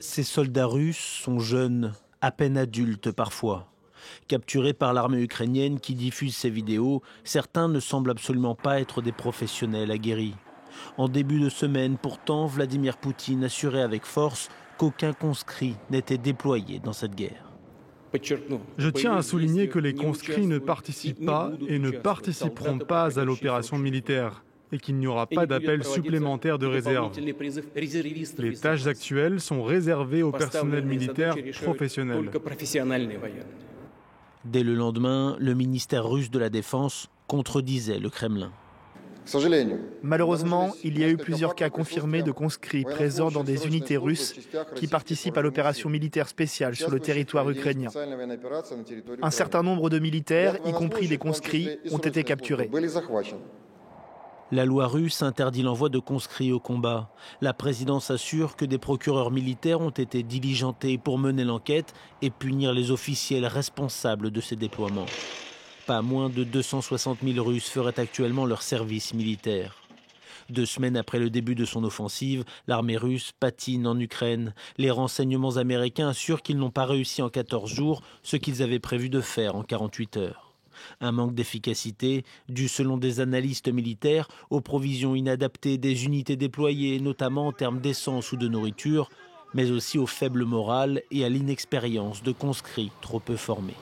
Ces soldats russes sont jeunes, à peine adultes parfois. Capturés par l'armée ukrainienne qui diffuse ces vidéos, certains ne semblent absolument pas être des professionnels aguerris. En début de semaine, pourtant, Vladimir Poutine assurait avec force qu'aucun conscrit n'était déployé dans cette guerre. Je tiens à souligner que les conscrits ne participent pas et ne participeront pas à l'opération militaire et qu'il n'y aura pas d'appel supplémentaire de réserve. Les tâches actuelles sont réservées au personnel militaire professionnel. Dès le lendemain, le ministère russe de la Défense contredisait le Kremlin. Malheureusement, il y a eu plusieurs cas confirmés de conscrits présents dans des unités russes qui participent à l'opération militaire spéciale sur le territoire ukrainien. Un certain nombre de militaires, y compris des conscrits, ont été capturés. La loi russe interdit l'envoi de conscrits au combat. La présidence assure que des procureurs militaires ont été diligentés pour mener l'enquête et punir les officiels responsables de ces déploiements. Pas moins de 260 000 Russes feraient actuellement leur service militaire. 2 semaines après le début de son offensive, l'armée russe patine en Ukraine. Les renseignements américains assurent qu'ils n'ont pas réussi en 14 jours ce qu'ils avaient prévu de faire en 48 heures. Un manque d'efficacité dû, selon des analystes militaires, aux provisions inadaptées des unités déployées, notamment en termes d'essence ou de nourriture, mais aussi au faible moral et à l'inexpérience de conscrits trop peu formés.